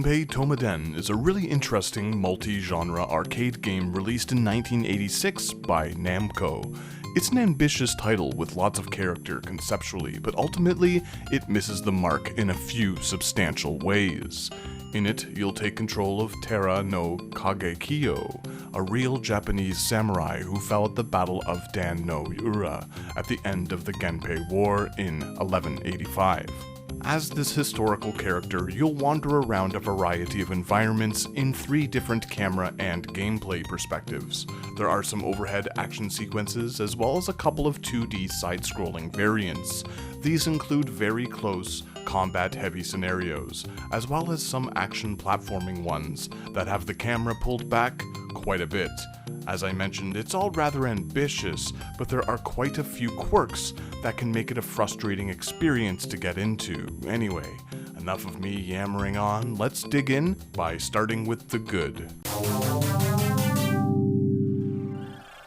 Genpei Touma Den is a really interesting multi-genre arcade game released in 1986 by Namco. It's an ambitious title with lots of character conceptually, but ultimately it misses the mark in a few substantial ways. In it, you'll take control of Tera no Kagekiyo, a real Japanese samurai who fell at the Battle of Dan no Ura at the end of the Genpei War in 1185. As this historical character, you'll wander around a variety of environments in 3 different camera and gameplay perspectives. There are some overhead action sequences, as well as a couple of 2D side-scrolling variants. These include very close, combat-heavy scenarios, as well as some action platforming ones that have the camera pulled back quite a bit. As I mentioned, it's all rather ambitious, but there are quite a few quirks that can make it a frustrating experience to get into. Anyway, enough of me yammering on, let's dig in by starting with the good.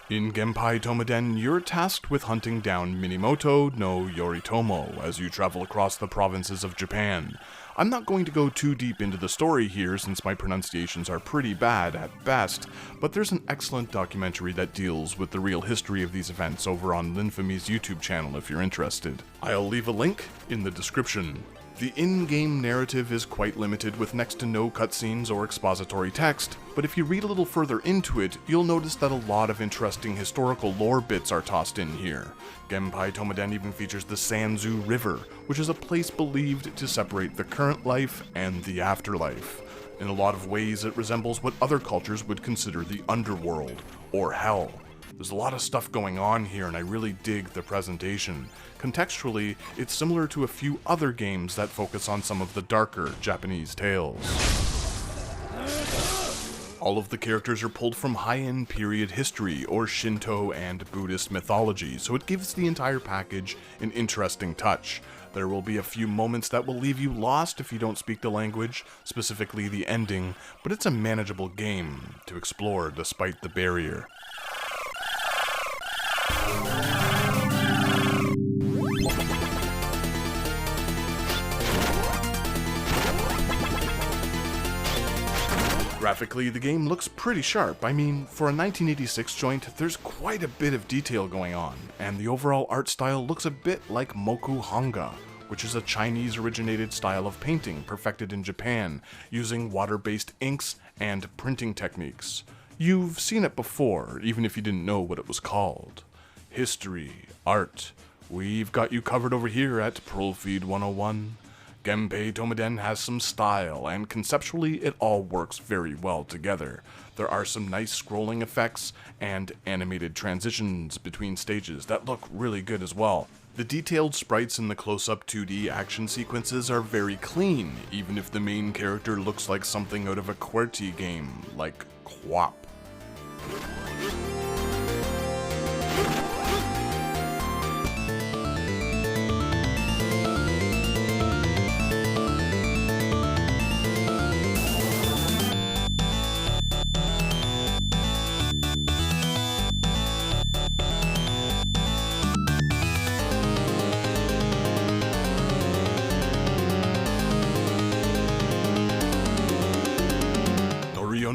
In Genpei Touma Den, you're tasked with hunting down Minamoto no Yoritomo as you travel across the provinces of Japan. I'm not going to go too deep into the story here since my pronunciations are pretty bad at best, but there's an excellent documentary that deals with the real history of these events over on Linfamy's YouTube channel if you're interested. I'll leave a link in the description. The in-game narrative is quite limited with next to no cutscenes or expository text, but if you read a little further into it, you'll notice that a lot of interesting historical lore bits are tossed in here. Genpei Touma Den even features the Sanzu River, which is a place believed to separate the current life and the afterlife. In a lot of ways, it resembles what other cultures would consider the underworld, or hell. There's a lot of stuff going on here and I really dig the presentation. Contextually, it's similar to a few other games that focus on some of the darker Japanese tales. All of the characters are pulled from high-end period history or Shinto and Buddhist mythology, so it gives the entire package an interesting touch. There will be a few moments that will leave you lost if you don't speak the language, specifically the ending, but it's a manageable game to explore despite the barrier. Graphically, the game looks pretty sharp. I mean, for a 1986 joint, there's quite a bit of detail going on, and the overall art style looks a bit like Moku Hanga, which is a Chinese-originated style of painting perfected in Japan, using water-based inks and printing techniques. You've seen it before, even if you didn't know what it was called. History, art, we've got you covered over here at Profeed 101. Genpei Touma Den has some style, and conceptually it all works very well together. There are some nice scrolling effects and animated transitions between stages that look really good as well. The detailed sprites in the close-up 2D action sequences are very clean, even if the main character looks like something out of a QWERTY game, like QWOP.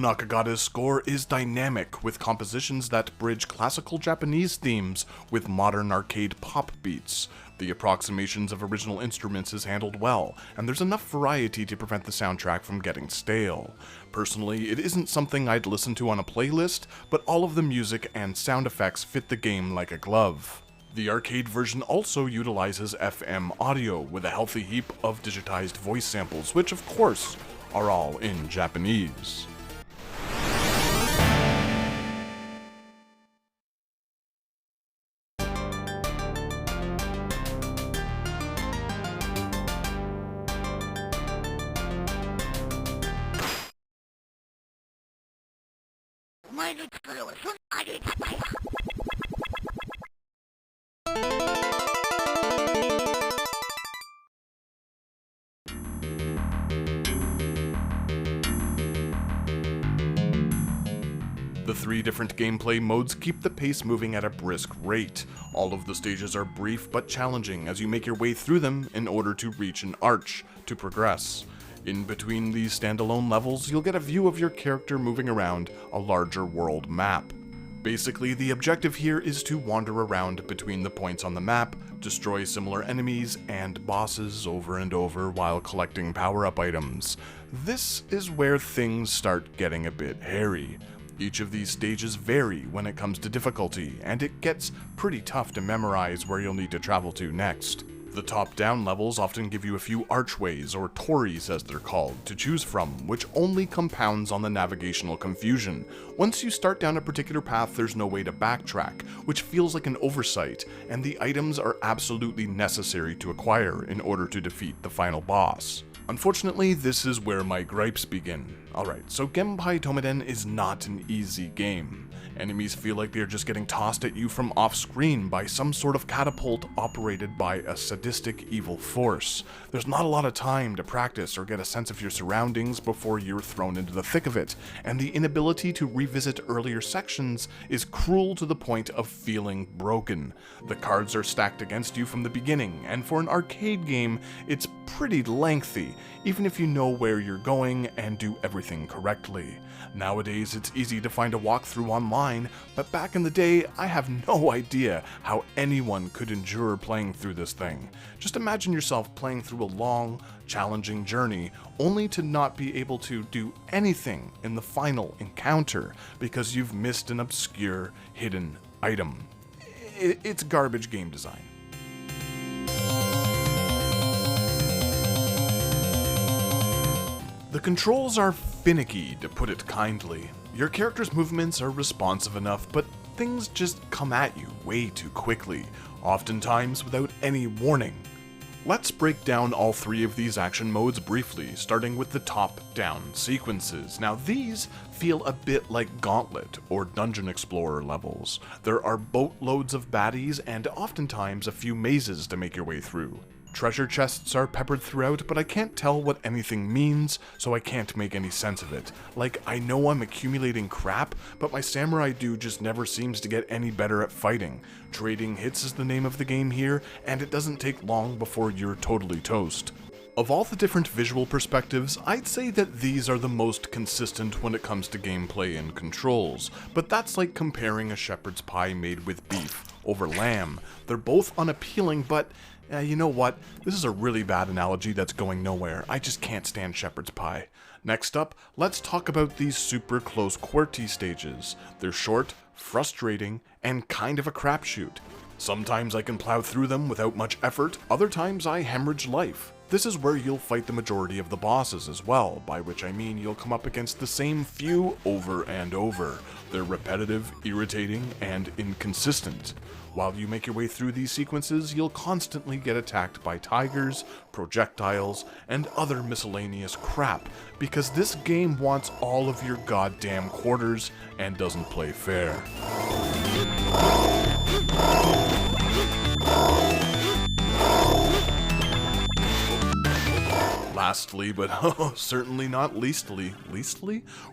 Nakagata's score is dynamic, with compositions that bridge classical Japanese themes with modern arcade pop beats. The approximations of original instruments is handled well, and there's enough variety to prevent the soundtrack from getting stale. Personally, it isn't something I'd listen to on a playlist, but all of the music and sound effects fit the game like a glove. The arcade version also utilizes FM audio with a healthy heap of digitized voice samples, which of course are all in Japanese. The 3 different gameplay modes keep the pace moving at a brisk rate. All of the stages are brief but challenging as you make your way through them in order to reach an arch to progress. In between these standalone levels, you'll get a view of your character moving around a larger world map. Basically, the objective here is to wander around between the points on the map, destroy similar enemies and bosses over and over while collecting power-up items. This is where things start getting a bit hairy. Each of these stages vary when it comes to difficulty, and it gets pretty tough to memorize where you'll need to travel to next. The top-down levels often give you a few archways, or tories as they're called, to choose from, which only compounds on the navigational confusion. Once you start down a particular path, there's no way to backtrack, which feels like an oversight, and the items are absolutely necessary to acquire in order to defeat the final boss. Unfortunately, this is where my gripes begin. Alright, so Genpei Touma Den is not an easy game. Enemies feel like they're just getting tossed at you from off-screen by some sort of catapult operated by a sadistic evil force. There's not a lot of time to practice or get a sense of your surroundings before you're thrown into the thick of it, and the inability to revisit earlier sections is cruel to the point of feeling broken. The cards are stacked against you from the beginning, and for an arcade game, it's pretty lengthy, even if you know where you're going and do everything correctly. Nowadays, it's easy to find a walkthrough online, but back in the day, I have no idea how anyone could endure playing through this thing. Just imagine yourself playing through a long, challenging journey, only to not be able to do anything in the final encounter because you've missed an obscure, hidden item. It's garbage game design. The controls are finicky, to put it kindly. Your character's movements are responsive enough, but things just come at you way too quickly, oftentimes without any warning. Let's break down all three of these action modes briefly, starting with the top-down sequences. Now these feel a bit like Gauntlet or Dungeon Explorer levels. There are boatloads of baddies and oftentimes a few mazes to make your way through. Treasure chests are peppered throughout, but I can't tell what anything means, so I can't make any sense of it. Like, I know I'm accumulating crap, but my samurai dude just never seems to get any better at fighting. Trading hits is the name of the game here, and it doesn't take long before you're totally toast. Of all the different visual perspectives, I'd say that these are the most consistent when it comes to gameplay and controls, but that's like comparing a shepherd's pie made with beef over lamb. They're both unappealing, but you know what? This is a really bad analogy that's going nowhere. I just can't stand shepherd's pie. Next up, let's talk about these super close QWERTY stages. They're short, frustrating, and kind of a crapshoot. Sometimes I can plow through them without much effort, other times I hemorrhage life. This is where you'll fight the majority of the bosses as well, by which I mean you'll come up against the same few over and over. They're repetitive, irritating, and inconsistent. While you make your way through these sequences, you'll constantly get attacked by tigers, projectiles, and other miscellaneous crap, because this game wants all of your goddamn quarters and doesn't play fair. Lastly, but certainly not leastly,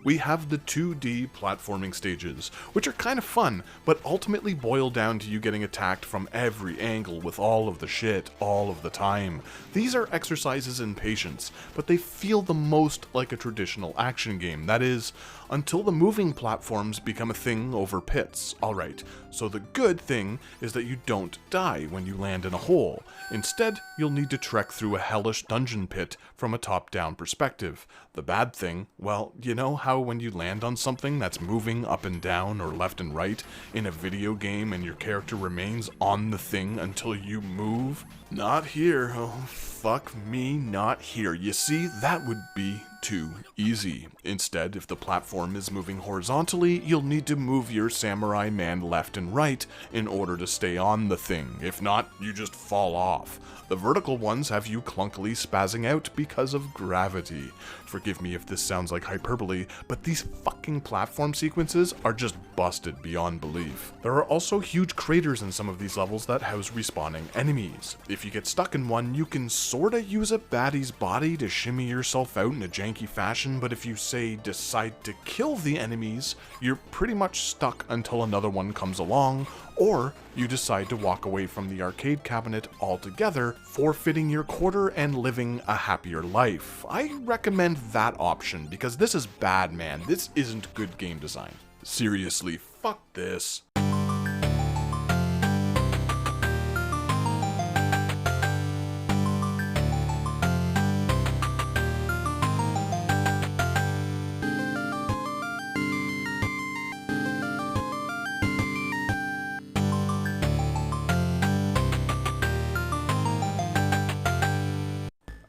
we have the 2D platforming stages, which are kind of fun, but ultimately boil down to you getting attacked from every angle with all of the shit all of the time. These are exercises in patience, but they feel the most like a traditional action game, that is, until the moving platforms become a thing over pits. Alright, so the good thing is that you don't die when you land in a hole. Instead, you'll need to trek through a hellish dungeon pit from a top-down perspective. The bad thing, well, you know how when you land on something that's moving up and down or left and right in a video game and your character remains on the thing until you move? Not here. Oh, fuck me, not here. You see, that would be too easy. Instead, if the platform is moving horizontally, you'll need to move your samurai man left and right in order to stay on the thing. If not, you just fall off. The vertical ones have you clunkily spazzing out because of gravity. Forgive me if this sounds like hyperbole, but these fucking platform sequences are just busted beyond belief. There are also huge craters in some of these levels that house respawning enemies. If you get stuck in one, you can sorta use a baddie's body to shimmy yourself out in a janky fashion, but if you say decide to kill the enemies, you're pretty much stuck until another one comes along, or you decide to walk away from the arcade cabinet altogether, forfeiting your quarter and living a happier life. I recommend that option because this is bad, man. This isn't good game design. Seriously, fuck this.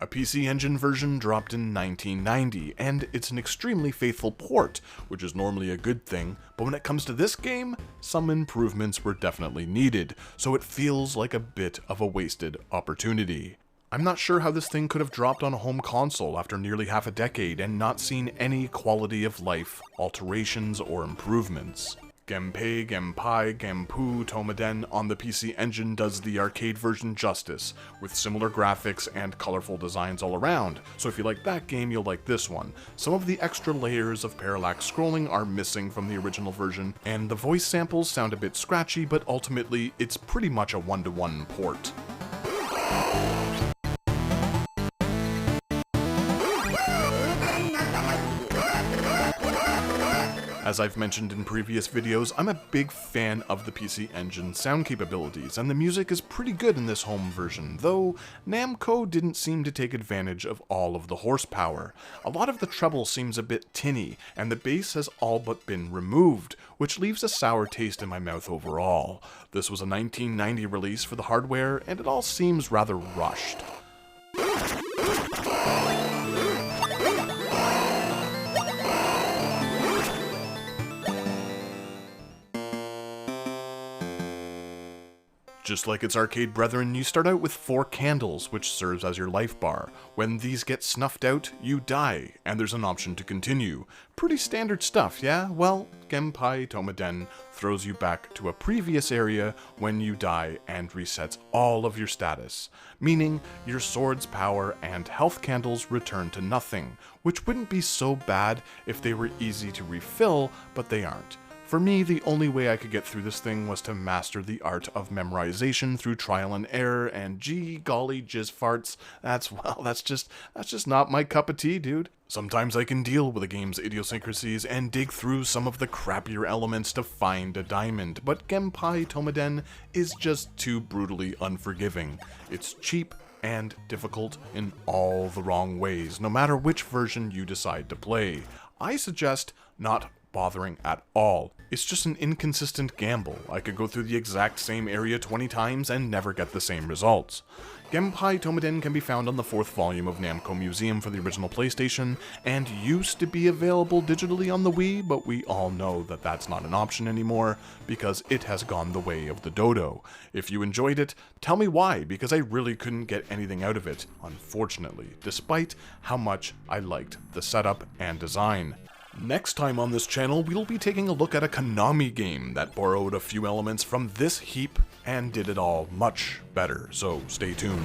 A PC Engine version dropped in 1990, and it's an extremely faithful port, which is normally a good thing, but when it comes to this game, some improvements were definitely needed, so it feels like a bit of a wasted opportunity. I'm not sure how this thing could have dropped on a home console after nearly half a decade and not seen any quality of life alterations or improvements. Genpei Touma Den on the PC Engine does the arcade version justice, with similar graphics and colorful designs all around, so if you like that game, you'll like this one. Some of the extra layers of parallax scrolling are missing from the original version, and the voice samples sound a bit scratchy, but ultimately, it's pretty much a one-to-one port. As I've mentioned in previous videos, I'm a big fan of the PC Engine sound capabilities, and the music is pretty good in this home version, though Namco didn't seem to take advantage of all of the horsepower. A lot of the treble seems a bit tinny, and the bass has all but been removed, which leaves a sour taste in my mouth overall. This was a 1990 release for the hardware, and it all seems rather rushed. Just like its arcade brethren, you start out with 4 candles, which serves as your life bar. When these get snuffed out, you die, and there's an option to continue. Pretty standard stuff, yeah? Well, Genpei Touma Den throws you back to a previous area when you die and resets all of your status, meaning your sword's power and health candles return to nothing, which wouldn't be so bad if they were easy to refill, but they aren't. For me, the only way I could get through this thing was to master the art of memorization through trial and error, and gee golly jizz farts, that's just not my cup of tea, dude. Sometimes I can deal with a game's idiosyncrasies and dig through some of the crappier elements to find a diamond, but Genpei Touma Den is just too brutally unforgiving. It's cheap and difficult in all the wrong ways, no matter which version you decide to play. I suggest not bothering at all. It's just an inconsistent gamble. I could go through the exact same area 20 times and never get the same results. Genpei Touma Den can be found on the 4th volume of Namco Museum for the original PlayStation, and used to be available digitally on the Wii, but we all know that that's not an option anymore, because it has gone the way of the dodo. If you enjoyed it, tell me why, because I really couldn't get anything out of it, unfortunately, despite how much I liked the setup and design. Next time on this channel, we'll be taking a look at a Konami game that borrowed a few elements from this heap and did it all much better, so stay tuned.